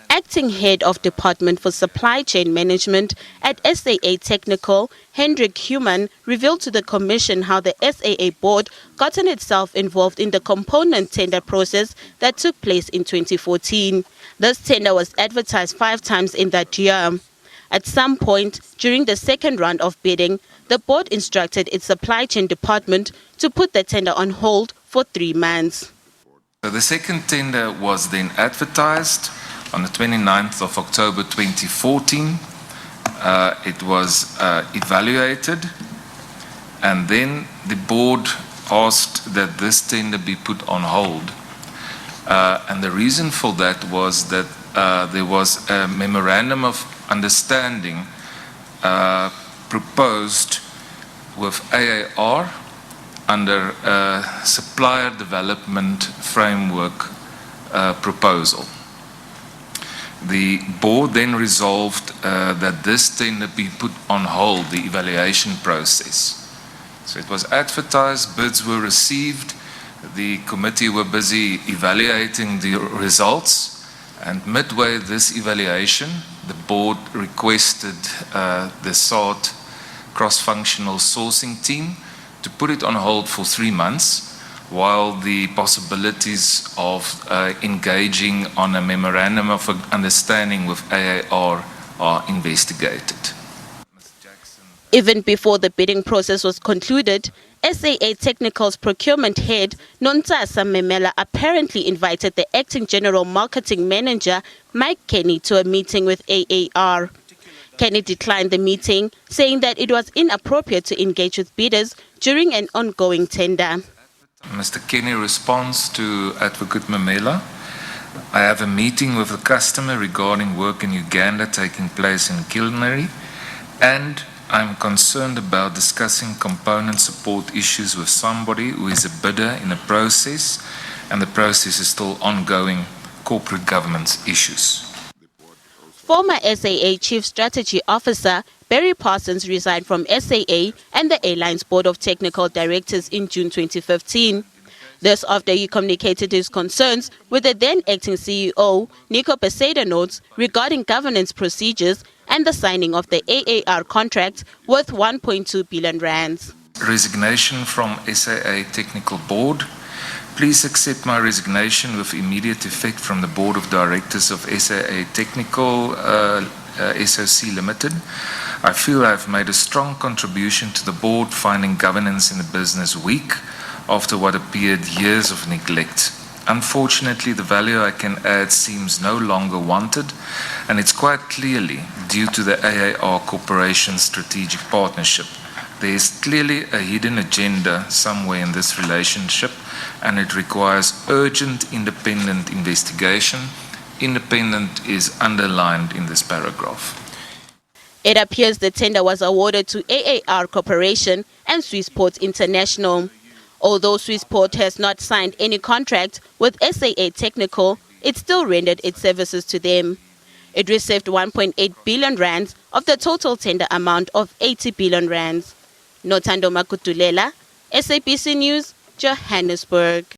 Acting Head of Department for Supply Chain Management at SAA Technical, Hendrik Human, revealed to the Commission how the SAA board gotten itself involved in the component tender process that took place in 2014. This tender was advertised 5 times in that year. At some point during the second round of bidding, the board instructed its supply chain department to put the tender on hold for 3 months. So the second tender was then advertised on the 29th of October 2014. It was evaluated, and then the board asked that this tender be put on hold. And the reason for that was that there was a memorandum of understanding proposed with AAR under a supplier development framework proposal. The board then resolved that this tender be put on hold, the evaluation process. So it was advertised, bids were received, the committee were busy evaluating the results, and midway this evaluation, the board requested the SAA cross-functional sourcing team to put it on hold for 3 months, while the possibilities of engaging on a memorandum of understanding with AAR are investigated. Even before the bidding process was concluded, SAA Technical's procurement head, Nontsasa Memela, apparently invited the acting general marketing manager, Mike Kenny, to a meeting with AAR. Kenny declined the meeting, saying that it was inappropriate to engage with bidders during an ongoing tender. Mr. Kenny responds to Advocate Memela. I have a meeting with the customer regarding work in Uganda taking place in Kilnary, and I'm concerned about discussing component support issues with somebody who is a bidder in a process, and the process is still ongoing corporate governance issues. Former SAA Chief Strategy Officer Barry Parsons resigned from SAA and the airline's Board of Technical Directors in June 2015. This after he communicated his concerns with the then acting CEO, Nico Peseda notes, regarding governance procedures and the signing of the AAR contract worth 1.2 billion rands. Resignation from SAA Technical Board. Please accept my resignation with immediate effect from the Board of Directors of SAA Technical SOC Limited. I feel I have made a strong contribution to the board, finding governance in the business weak after what appeared years of neglect. Unfortunately, the value I can add seems no longer wanted, and it's quite clearly due to the AAR Corporation's strategic partnership. There is clearly a hidden agenda somewhere in this relationship, and it requires urgent independent investigation. Independent is underlined in this paragraph. It appears the tender was awarded to AAR Corporation and Swissport International. Although Swissport has not signed any contract with SAA Technical, it still rendered its services to them. It received 1.8 billion rands of the total tender amount of 80 billion rands. Nothando Makutulela, SABC News, Johannesburg.